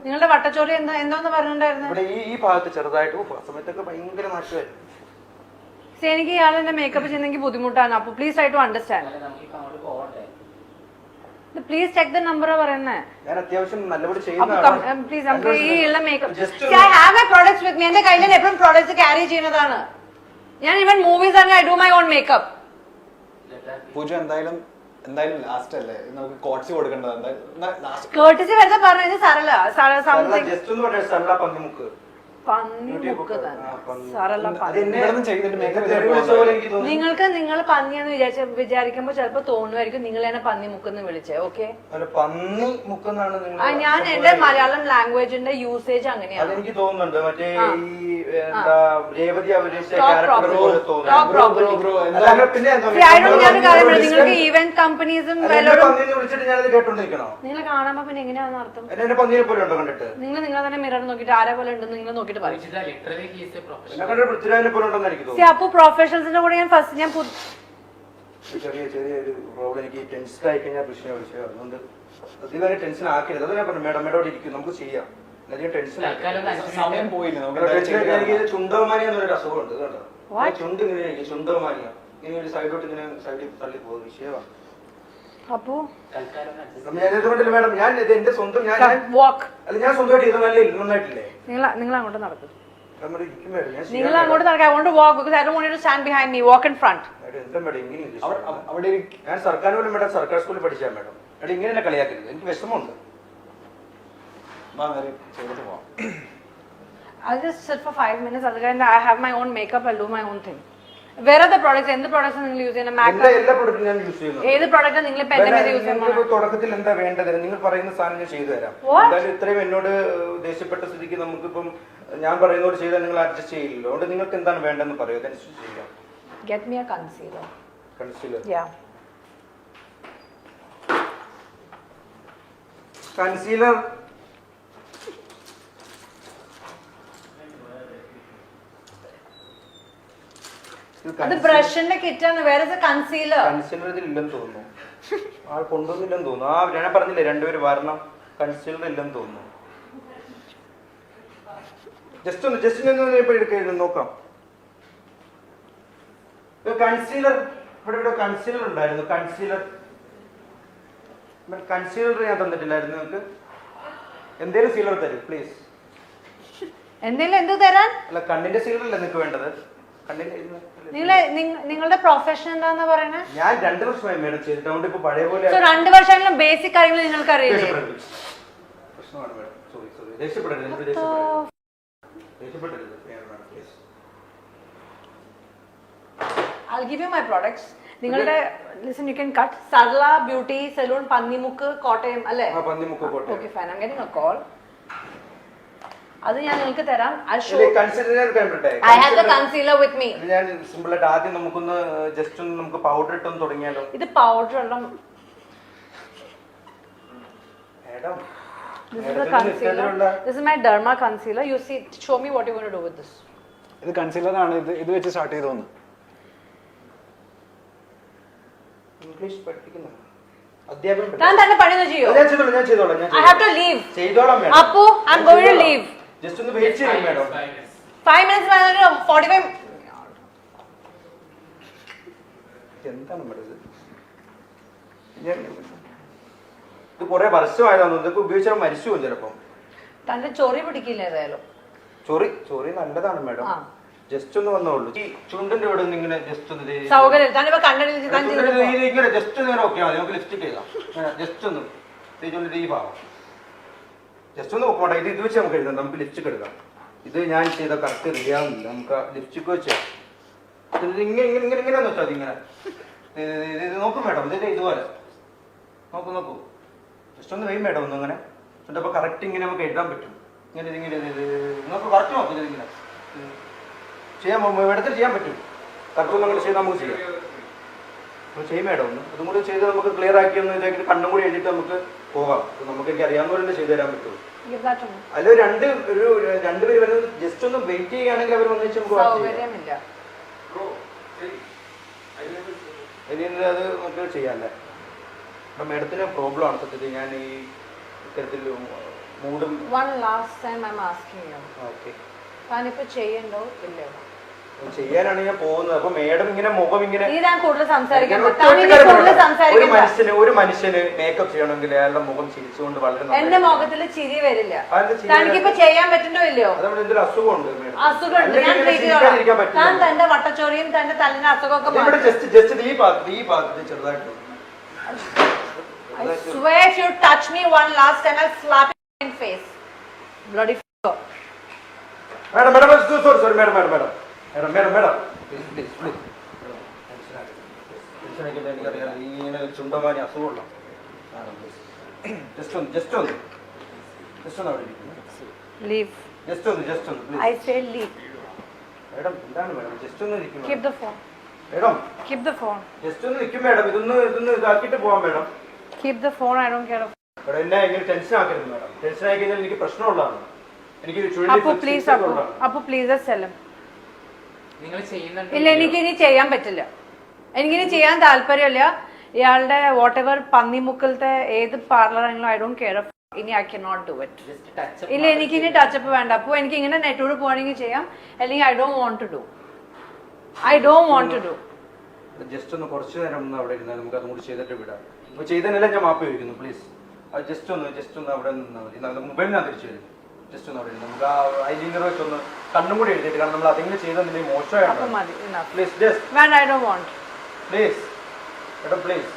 നിങ്ങളുടെ വട്ടച്ചോറി എന്തോന്ന് പറഞ്ഞിട്ടുണ്ടായിരുന്നു? ഇവിടെ ഈ ഭാഗത്ത് ചെറുതായിട്ട് സമയത്തൊക്കെ ഭയങ്കര മാറ്റമായിരുന്നു. എനിക്ക് ഇയാളെന്നെ മേക്കപ്പ് ചെയ്യുന്നെങ്കിൽ ബുദ്ധിമുട്ടാണ്. അപ്പൊ please try to understand. Please check the number പറയുന്നേ. ഞാൻ അത്യാവശ്യം നല്ലപോലെ ചെയ്യുന്നതാണ്. പ്ലീസ് നമുക്ക് ഈ ഉള്ള makeup I have my products with me. എന്റെ കയ്യിൽ എപ്പോഴും പ്രോഡക്ട്സ് ക്യാരി ചെയ്യുന്നതാണ്. ഞാൻ ഇവൻ മൂവീസ് ആണ് I do my own makeup. Pooja എന്തായാലും ലാസ്റ്റ് അല്ലേ നമുക്ക് കോട്ട്സി കൊടുക്കേണ്ടത്. കേർട്ടിസി വെറുതെ പറഞ്ഞു. സരള നിങ്ങൾക്ക് നിങ്ങൾ പന്നിയെന്ന് വിചാരിക്കുമ്പോ ചിലപ്പോ തോന്നുമായിരിക്കും നിങ്ങൾ എന്നെ പന്നി മുക്കെന്ന് വിളിച്ചേ. ഓക്കെ, ഞാൻ എന്റെ മലയാളം ലാംഗ്വേജിന്റെ യൂസേജ് അങ്ങനെയാണ്. എനിക്ക് തോന്നുന്നുണ്ട് മറ്റേ നിങ്ങൾക്ക് ഈവന്റ് കമ്പനീസും നിങ്ങൾ കാണുമ്പോ പിന്നെ എങ്ങനെയാണെന്ന് അർത്ഥം? നിങ്ങൾ നിങ്ങളെ തന്നെ മിറർ നോക്കിട്ട് ആരെ പോലെ ഉണ്ടെന്ന് നിങ്ങൾ നോക്കിട്ട് പറയും. അപ്പൊ പ്രൊഫഷണൽസിന്റെ കൂടെ ഞാൻ ഫസ്റ്റ് ഞാൻ ചെറിയൊരു പ്രോബ്ലം. എനിക്ക് ടെൻഷൻ ആയി കഴിഞ്ഞാൽ പ്രശ്നം വിളിച്ചത്. അതുകൊണ്ട് അതുവരെ ടെൻഷൻ ആക്കരുത്. അത് ഞാൻ പറഞ്ഞു മേഡം മേഡോടെ ഇരിക്കും, നമുക്ക് ചെയ്യാം. അധികം ടെൻഷൻ സമയം പോയില്ല. എനിക്ക് ചുണ്ടോമാനിയ എന്നൊരു അസുഖമുണ്ട് കേട്ടോ. ചുണ്ട് ഇങ്ങനെ ചുണ്ടോമാനിയ ഇങ്ങനെ ഒരു സൈഡോട്ട് ഇങ്ങനെ സൈഡിൽ തള്ളി പോകുന്ന വിഷയമാണ്. അപ്പോ മേഡം ഞാൻ എന്റെ സ്വന്തം ഞാൻ സ്വന്തമായിട്ട് ഇത് നല്ല നന്നായിട്ടില്ലേ? നിങ്ങൾ അങ്ങോട്ട് നടക്കും. നിങ്ങൾ അങ്ങോട്ട് നടക്കാം. I want to walk because I don't want you to stand behind me. Walk in front. ഞാൻ സർക്കാർ പോലും മേഡം സർക്കാർ സ്കൂളിൽ പഠിച്ചാൽ മേഡം അവിടെ ഇങ്ങനെ തന്നെ കളിയാക്കരുത്. എനിക്ക് വിഷമമുണ്ട്. I'll just sit for 5 minutes. Otherwise, I have my own makeup. I'll do my own thing. Where are the products? എന്ത് പ്രോഡക്ട്സ് നിങ്ങൾ യൂസ് ചെയ്യുന്നത്? എല്ലാ പ്രൊഡക്റ്റും ഞാൻ യൂസ് ചെയ്യുന്നു. ഏത് പ്രോഡക്റ്റ് നിങ്ങൾ ഇപ്പൊ എന്റെ മേലെ യൂസ് ചെയ്യുന്നത്? തുടക്കത്തിൽ എന്താ വേണ്ടത്? നിങ്ങൾ പറയുന്ന സാധനം ഞാൻ ചെയ്തു തരാം. എന്തായാലും ഇത്രയും എന്നോട് ദേഷ്യപ്പെട്ട സ്ഥിതിക്ക് നമുക്കിപ്പം ഞാൻ പറയുന്നോട് ചെയ്താൽ നിങ്ങൾ അഡ്ജസ്റ്റ് ചെയ്യില്ലല്ലോ. അതുകൊണ്ട് നിങ്ങൾക്ക് എന്താണ് വേണ്ടെന്ന് പറയൂ, അതനുസരിച്ച് ചെയ്യാം. Get me a concealer. Concealer. Yeah. Concealer. അത് ബ്രഷിന്റെ കിറ്റാണ്. വേറെ കൺസീലർ. കൺസീലർ ഇതിലില്ലെന്ന് തോന്നുന്നു. ആൾ കൊണ്ടുവന്നില്ലെന്ന് തോന്നുന്നു. ഞാൻ പറഞ്ഞില്ലേ രണ്ടുപേര് വരണം. കൺസീലർ ഇല്ലെന്ന് തോന്നുന്നു. ജസ്റ്റ് നോക്കാം. കൺസീലർ ഇവിടെ കൺസീലർ ഉണ്ടായിരുന്നു. കൺസീലർ ഞാൻ തന്നിട്ടില്ലായിരുന്നു. നിങ്ങൾക്ക് എന്തേലും സീലർ തരും പ്ലീസ്. എന്തെങ്കിലും എന്ത് തരാൻ? അല്ല കണ്ണിന്റെ സീലർ അല്ലേ നിങ്ങൾക്ക് വേണ്ടത്? നിങ്ങളുടെ പ്രൊഫഷൻ എന്താന്ന് പറയണേ? ഞാൻ 2 വർഷമായി മേഡം ചെയ്തിട്ടുണ്ട്. ഇപ്പൊ പഴയ പോലെ 2 വർഷമെങ്കിലും ബേസിക് കാര്യങ്ങൾ നിങ്ങൾക്ക് അറിയില്ലേ? പ്രശ്നമാണ് മേഡം. സോറി ദേഷ്യപ്പെടരുത്. I'll give you my products. നിങ്ങളുടെ listen, you can cut Sarla Beauty Salon Pannimukku Kottayam അല്ലേ? Pannimukku Kottayam. Okay fine, I'm getting a call. അത് ഞാൻ നിങ്ങൾക്ക് തരാം. I have the concealer with me. ഞാൻ സിമ്പിൾ ആയിട്ട് ആദ്യം നമുക്കൊന്ന് ജസ്റ്റ് ഒന്ന് നമുക്ക് പൗഡർ ഇട്ടൊന്ന് തുടങ്ങിയാലോ? ഇത് പൗഡർ അല്ല madam. This is the concealer. This is my Derma concealer. You see, show me what you want to do with this. ഇത് കൺസീലർ ആണ്. ഇത് വെച്ച് സ്റ്റാർട്ട് ചെയ്തോന്ന്. ഇംഗ്ലീഷ് പഠിപ്പിക്കുന്നു. ഞാൻ തന്നെ പണി ചെയ്യോ? ഞാൻ ചെയ്തോളാം. I have to leave. ചെയ്തോളാം മേഡം. അപ്പോ I'm going to leave. Just ഒന്ന് വെയിറ്റ് ചെയ്യൂ മേഡം. 5 minutes 45. എന്താണ് മേഡം ഇത് കുറെ വർഷമായതാന്ന്. ഇതൊക്കെ ഉപയോഗിച്ചാൽ മരിച്ചു പോകും ചിലപ്പം. തന്റെ ചൊറി പിടിക്കില്ല ഏതായാലും. ചൊറി നല്ലതാണ് മേഡം. ജസ്റ്റ് ഒന്ന് വന്നോളൂ. ഈ ചുണ്ടിന്റെ ഇവിടെ ഇങ്ങനെ ജസ്റ്റ് ഒന്ന് സൗകര്യം ഇങ്ങനെ ജസ്റ്റ് നേരെ ഓക്കെ മതി. നമുക്ക് ലിപ്സ്റ്റിക് ചെയ്താം. ജസ്റ്റ് ഒന്ന് ഈ ഭാഗം ജസ്റ്റ് ഒന്ന് നോക്കട്ടെ. ഇത് വെച്ച് നമുക്ക് എഴുതാം. നമുക്ക് ലിപ്സ്റ്റിക് എടുക്കാം. ഇത് ഞാൻ ചെയ്ത കറക്റ്റ് റെഡിയാവുന്നില്ല. നമുക്ക് ലിപ്സ്റ്റിക് വെച്ച് ഇങ്ങനെ വെച്ചാൽ മതി. ഇങ്ങനെ നോക്കും മേഡം. ഇതിന്റെ ഇതുപോലെ നോക്കൂ. ജസ്റ്റ് ഒന്ന് വെയും മേഡം. ഒന്ന് ഇങ്ങനെ അപ്പൊ കറക്റ്റ് ഇങ്ങനെ നമുക്ക് എഴുതാൻ പറ്റും. ഇങ്ങനെ നമുക്ക് കറക്റ്റ് നോക്കും. ഇതിങ്ങനെ ചെയ്യാൻ മേഡത്തിൽ ചെയ്യാൻ പറ്റും. കറക്റ്റ് നമ്മൾ ചെയ്താൽ നമുക്ക് ചെയ്യാം. ചെയ്യും മേഡം. ഒന്ന് അതും കൂടി ചെയ്ത് നമുക്ക് ക്ലിയർ ആക്കി ഒന്ന് ഇതാക്കിയിട്ട് കണ്ണും കൂടി എഴുതിയിട്ട് നമുക്ക് പോകാം. നമുക്ക് എനിക്ക് അറിയാവുന്ന പോലെ ചെയ്തു തരാൻ പറ്റുള്ളൂ. അല്ല രണ്ടുപേര് വരുന്നത് ജസ്റ്റ് ഒന്ന് വെയിറ്റ് ചെയ്യുകയാണെങ്കിൽ അവർ ഒന്നിച്ച് നമുക്ക് അത് നമുക്ക് ചെയ്യാല്ലേ. അപ്പം മേഡത്തിന് പ്രോബ്ലം ആണ് സത്യത്തിൽ. ഞാൻ ഈ ഇത്തരത്തിൽ മൂടും. One last time I'm asking you. Okay, താനിപ്പോ ചെയ്യണ്ടോ ഇല്ലയോ? ചെയ്യാനാണ് ഞാൻ പോകുന്നത്. അപ്പൊ മേഡം ഇങ്ങനെ മുഖം ഇങ്ങനെ നീ ഞാൻ കൂടുതൽ സംസാരിക്കാൻ ഒരു മനുഷ്യന് മേക്കപ്പ് ചെയ്യണമെങ്കിൽ അയാളുടെ മുഖം ചിരിച്ചുകൊണ്ട് വളരെ എന്റെ മുഖത്തിൽ ചിരി വരില്ല. തനിക്കിപ്പോ ചെയ്യാൻ പറ്റണ്ടോ ഇല്ലയോ? എന്തൊരു അസുഖമുണ്ട്. അസുഖമുണ്ട്, ഞാൻ ട്രീറ്റ് ചെയ്തോളാം. താൻ തന്റെ വട്ടച്ചോറിയും തന്റെ തല്ലിന് അസുഖമൊക്കെ ചെറുതായിട്ട്. I swear if you touch me one last time I'll slap you in face. Bloody f***er. Madam, sorry, madam. Please. എനിക്കറിയാം ഇങ്ങനെ ചുണ്ടമാനി അസുഖമുള്ള. ജസ്റ്റ് ഒന്ന് അവിടെ ഇരിക്കുന്നു. Leave. ജസ്റ്റ് ഒന്ന് please. I say leave. Madam എന്താണ് മേഡം? ജസ്റ്റ് ഒന്ന് ഇരിക്കും. Keep the phone. Madam Keep the phone. Just ഒന്ന് ഇരിക്കും മേഡം. ഇതൊന്ന് ഇതാക്കിയിട്ട് പോവാം madam. Keep the phone. I don't care. Madam എന്നെ ഇങ്ങനെ ടെൻഷൻ ആക്കരുത് മേഡം. ടെൻഷൻ ആയി കഴിഞ്ഞാൽ എനിക്ക് പ്രശ്നമുള്ളതാണ്. എനിക്ക് Appu please just tell him. ഇല്ല, എനിക്കിനി ചെയ്യാൻ പറ്റില്ല. എനിക്കിനി ചെയ്യാൻ താല്പര്യമില്ല. ഇയാളുടെ വാട്ട് എവർ പന്നിമുക്കലത്തെ ഏത് പാർലറാണെങ്കിലും ഐ ഡോണ്ട് കെയർ. ഇനി I can not do it. ഇല്ല, എനിക്കിനി ടച്ചപ്പ് വേണ്ട. അപ്പോൾ എനിക്ക് ഇങ്ങനെ നെറ്റോട് പോകണമെങ്കിൽ ചെയ്യാം, അല്ലെങ്കിൽ I don't want to do. Just ഒന്ന് കുറച്ച് നേരം ഒന്ന് അവിടെ ഇരുന്നാൽ നമുക്ക് അതും കൂടി ചെയ്തിട്ട് വിടാം. അപ്പൊ ചെയ്തതിനെല്ലാം ഞാൻ മാപ്പ് ചോദിക്കുന്നു പ്ലീസ്. അത് ജസ്റ്റ് ഒന്ന് അവിടെ നിന്നാൽ മതി. നമുക്ക് മൊബൈൽ ഞാൻ തിരിച്ചു വരും. ജസ്റ്റ് ഒന്ന് അവിടെ ഇരുന്ന് നമുക്ക് ആ ഐലൈനർ വെച്ചൊന്ന് കണ്ണും കൂടി എഴുതിയിട്ട്, കാരണം നമ്മൾ അതെങ്കിലും ചെയ്തെന്തെങ്കിലും മോശമായിട്ടാണ്. പ്ലീസ് മേഡം പ്ലീസ്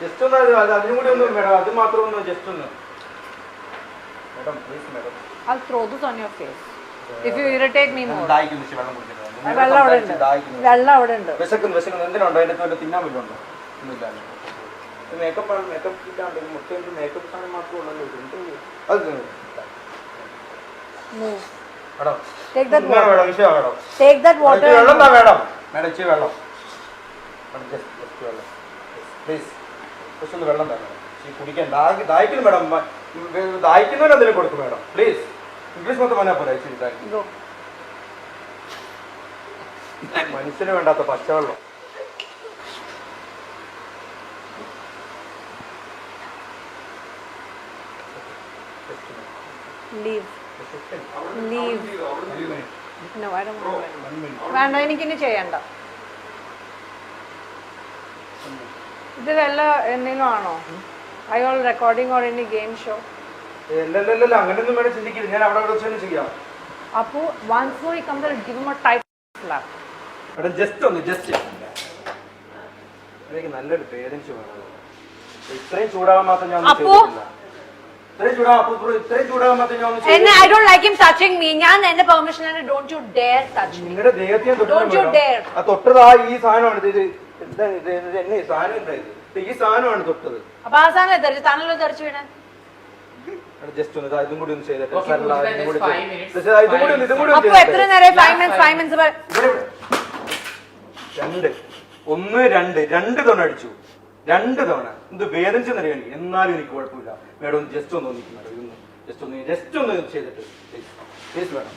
ജസ്റ്റ് ഒന്ന് അതിനും കൂടി ഒന്ന് മേഡം, അത് മാത്രം ഒന്ന് ജസ്റ്റ് ഒന്ന് madam please madam. I'll throw this on your face if you irritate me more. ദാഹിക്കുന്നു, വെള്ളം കുടിക്കണം. വെള്ളം അവിടെ ഉണ്ട്. വിശക്കുന്നു. എന്തിനുണ്ടോ? അതിന്റെ വല്ല തിന്നാൻ വല്ലതുണ്ടോ? ഒന്നുമില്ല. മേക്കപ്പ് ഇല്ലാണ്ട് മുട്ട മേക്കപ്പ് സാധനം മാത്രമേ ഉള്ളൂ. അത് Move. Madam Take that water. Take that water. വെള്ളം താ മേഡം. മേഡം ഇച്ചിരി വെള്ളം. ജസ്റ്റ് വെള്ളം പ്ലീസ്. ജസ്റ്റ് ഒന്ന് വെള്ളം താ മേഡം. കുടിക്കാൻ ദാഹിക്കുന്നു മേഡം. ദാഹിക്കുന്നവരെ എന്തെങ്കിലും കൊടുക്കും മേഡം പ്ലീസ്. ഇംഗ്ലീഷ് മൊത്തം പറഞ്ഞാൽ പോരാ. ഇച്ചിരി Go. മനുഷ്യന് വേണ്ടാത്ത പച്ചവെള്ളം. Leave. No, I don't want to. വേണ്ട, എനിക്കിനി ചെയ്യണ്ട. ഇത് വല്ല എന്തെങ്കിലും ആണോ? അയാൾ recording or any game show? അല്ലല്ലല്ല, അങ്ങനെയൊന്നും വേണം ചിന്തിക്കില്ല. ഞാൻ അവിടെ വെച്ച് തന്നെ ചെയ്യാം. അപ്പോ once more he comes and give him a tight slap. എടാ ജസ്റ്റ് എനിക്ക് നല്ലൊരു പേരൻസ് വേണം. ഇത്രയും ചൂടാവാൻ മാത്രം ഞാൻ I don't like him touching me. ഞാൻ എന്റെ പെർമിഷൻ ആണ്. Don't you dare touch me. നിങ്ങളുടെ ദേഹത്തെ Don't you dare. ആ തൊട്ടത് ഈ സാധനമാണ്. ഇത് എന്നെ സാധനം ഉണ്ടായത് ഈ സാധനമാണ് തൊട്ടത്. അപ്പൊ ആ സാധനം തെറിച്ചു താനല്ലോ തെറിച്ചു വീണാൻ. ജസ്റ്റ് ഒന്ന് ഇതും കൂടി ഒന്ന് ചെയ്തിട്ട് അപ്പൊ എത്ര നേരം 5 minutes രണ്ട് തവണ അടിച്ചു. 2 തവണ എന്ത് വേദനിച്ചെന്നറിയാൻ. എന്നാലും എനിക്ക് കുഴപ്പമില്ല മേഡം. ഒന്ന് ജസ്റ്റ് ഒന്ന് മേഡം ജസ്റ്റ് ഒന്ന് ചെയ്തിട്ട് പ്ലീസ് മേഡം.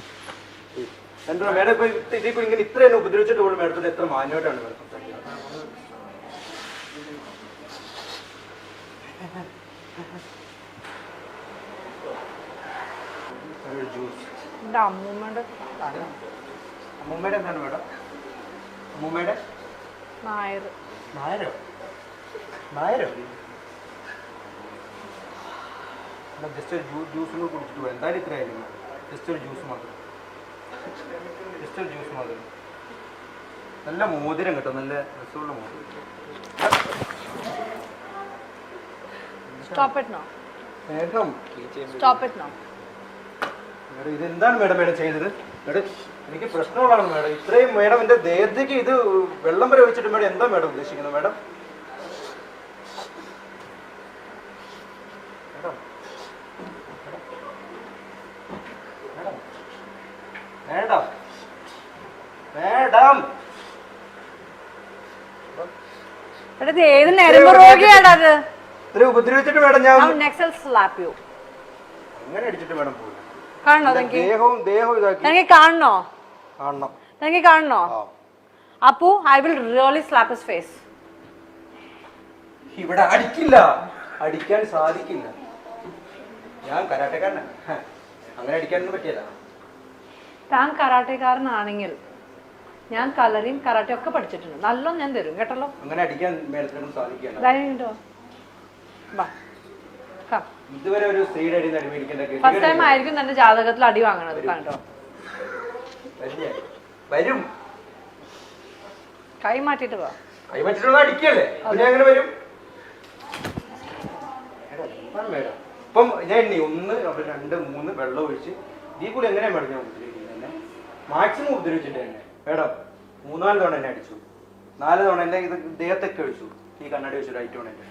എന്താ മേഡം ഇപ്പൊ ഇതിൽ ഇങ്ങനെ ഇത്ര തന്നെ ഉപദ്രവിച്ചിട്ട് പോലും മേഡത്തിന് എത്ര മാന്യമായിട്ടാണ് മേഡം സംസാരിക്കുന്നത്. അമ്മൂമ്മയുടെ എന്താണ് മേഡം? അമ്മൂമ്മയുടെ നായരോ? ജസ്റ്റ് ഒരു ജ്യൂസും കൂടി കുടിച്ചിട്ട് പോയി. എന്തായാലും ഇത്ര ആയിരുന്നു. ജസ്റ്റ് ഒരു ജ്യൂസ് മാത്രം. നല്ല മോതിരം കേട്ടോ, നല്ല രസമുള്ള മോതിരം. Stop it now. മേഡം ഇതെന്താണ് മേഡം ചെയ്തത്? മേഡം എനിക്ക് പ്രശ്നമുള്ളതാണ് മേഡം. ഇത്രയും മേഡം എന്റെ ദേഹത്തേക്ക് ഇത് വെള്ളം വരെ വെച്ചിട്ട് മേഡം എന്താ മേഡം ഉദ്ദേശിക്കുന്നത്? മേഡം ഏത് നരമ്പ് രോഗിയാടാ അത്? ഇത്ര ഉപദ്രവിച്ചിട്ട് മേഡം ഞാൻ അങ്ങനെ അടിച്ചിട്ട് മേഡം പോയി. കാണണോ? എനിക്ക് കാണണോ? Appu, I will really slap his face. ഇവിടെ അടിക്കാൻ സാധിക്കില്ല. ഞാൻ കരാട്ടക്കാരനാ, അങ്ങനെ അടിക്കാനൊന്നും പറ്റിയല്ല. താൻ കരാട്ടക്കാരനാണെങ്കിൽ ഞാൻ കളറിയും കരാട്ടയും ഒക്കെ പഠിച്ചിട്ടുണ്ട്, നല്ലോണം ഞാൻ തരും കേട്ടല്ലോ. അങ്ങനെ അടിക്കാൻ മേലത്തിനൊന്നും സാധിക്കില്ല. ധൈര്യമുണ്ടോ? വാ, come. ഇതുവരെ ഒരു സ്ത്രീയുടെ അടി അടിമേടിക്കേണ്ട ഫസ്റ്റ് ടൈം ആയിരിക്കും തന്റെ ജാതകത്തിൽ അടി വാങ്ങണത് കണ്ടോ. വരും, കൈ മാറ്റിട്ട് വാ. കൈ പറ്റിട്ടുള്ള അടിക്കല്ലേ, പിന്നെ അങ്ങനെ വരും. ഇപ്പം ഞാൻ എണ്ണി 1 2 3 വെള്ളം ഒഴിച്ച് ഈ കൂടി എങ്ങനെയാ മേഡം ഞാൻ ഉപദ്രവിക്കുന്നത് എന്നെ മാക്സിമം ഉപദ്രവിച്ചിട്ട് തന്നെ മേഡം 3-4 തവണ എന്നെ അടിച്ചു, 4 തവണ എന്നെ ഇത് ദേഹത്തൊക്കെ ഒഴിച്ചു, ഈ കണ്ണാടി വെച്ചു റൈറ്റ് തവണ എന്നെ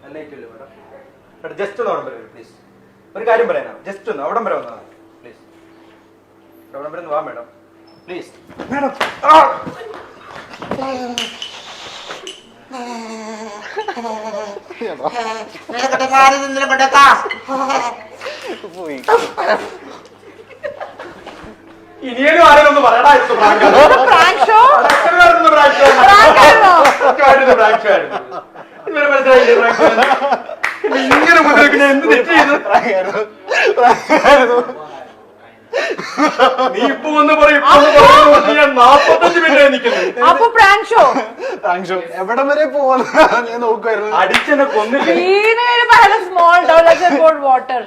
നല്ല ഏറ്റവും മേഡം. മേഡം ജസ്റ്റ് ഒന്ന് അവിടം വരെ പ്ലീസ്, ഒരു കാര്യം പറയാനാ, ജസ്റ്റ് ഒന്ന് അവിടം വരെ വന്നതാണ് പ്ലീസ്, അവിടം വരെ ഒന്ന് വാ മേഡം പ്ലീസ് മേഡം. പോയി ഇനിയും ആരെയൊന്ന് പറയടാ, Prank show? ഇങ്ങനെ മുദ്രക്കുന്ന എന്ത് തെറ്റ് ചെയ്തു? നീ ഇപ്പൊ വന്ന് പറയും, ഞാൻ 45 മിനിറ്റ് നിൽക്കുന്നു. അപ്പൊ പ്രാങ്ക് ഷോ എവിടം വരെ പോവാൻ ഞാൻ നോക്കുമായിരുന്നു. അടിച്ചെന്നെ കൊന്നില്ല. Small dollar water.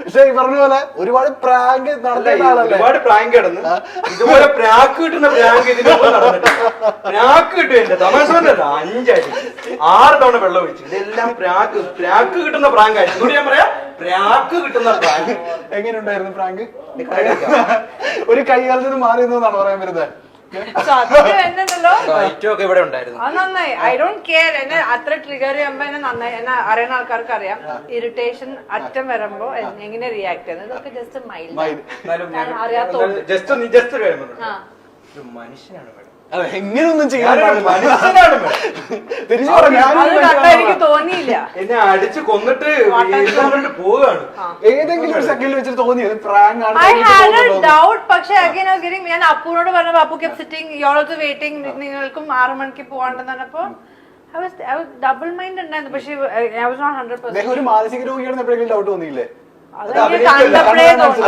പക്ഷെ ഈ പറഞ്ഞ പോലെ ഒരുപാട് പ്രാങ്ക് നടത്തിയ ആളല്ലേ. ഒരുപാട് പ്രാങ്ക് കിടന്ന് ഇതുപോലെ പ്രാക്ക് കിട്ടുന്ന പ്രാങ്ക് ഇതിന് നടന്നിട്ടില്ല. പ്രാക്ക് കിട്ടും എന്റെ തമാശ 5 അടി 6 തവണ വെള്ളം ഒഴിച്ചു. ഇതെല്ലാം പ്രാക്ക് കിട്ടുന്ന പ്രാങ്ക് ആയിരുന്നു. അതുകൊണ്ട് ഞാൻ പറയാം, പ്രാക്ക് കിട്ടുന്ന പ്രാങ്ക്. എങ്ങനെയുണ്ടായിരുന്നു പ്രാങ്ക്? ഒരു കൈകാലത്തിന് മാറി എന്നാണ് പറയാൻ വരുന്നത്. എന്നല്ലോ ഒക്കെ ഇവിടെ ഉണ്ടായിരുന്നു. അത് നന്നായി. I don't care. എന്നെ അത്ര ട്രിഗർ ചെയ്യുമ്പോ എന്നെ നന്നായി, എന്നെ അറിയുന്ന ആൾക്കാർക്ക് അറിയാം. ഇറിറ്റേഷൻ അറ്റം വരുമ്പോ എങ്ങനെ റിയാക്ട് ചെയ്യുന്നത്, ഇതൊക്കെ ജസ്റ്റ് മൈൽഡ് അറിയാത്തോണ്ട്. ജസ്റ്റ് ഒരു കാര്യം പറഞ്ഞു, ഒരു മനുഷ്യനാണ് മേഡം. അതെ, എങ്ങനെയൊന്നും ചെയ്യാൻ മനുഷ്യനാണ് മേഡം. തിരിച്ചു അത് കണ്ടാ എനിക്ക് തോന്നിയില്ല. എന്നെ അടിച്ച് കൊന്നിട്ട് പോവുകയാണ്. ഏതെങ്കിലും ഒരു സെക്കൻഡിൽ വെച്ചിട്ട് തോന്നിയത് പ്രാങ്ക് ആണ്. I had a doubt, പക്ഷെ again I was getting, ഞാൻ അപ്പുനോട് പറഞ്ഞപ്പോ Appu kept sitting, you are also waiting, നിങ്ങൾക്കും 6 മണിക്ക് പോവാണ്ടെന്ന് പറഞ്ഞപ്പോ I was double mind ഉണ്ടായിരുന്നു. പക്ഷെ I was not 100%. അദ്ദേഹം ഒരു മാനസിക രോഗിയാണെന്ന് എപ്പോഴെങ്കിലും ഡൗട്ട് തോന്നിയില്ലേ? അത് എനിക്ക് കണ്ടപ്പോഴേ തോന്നി.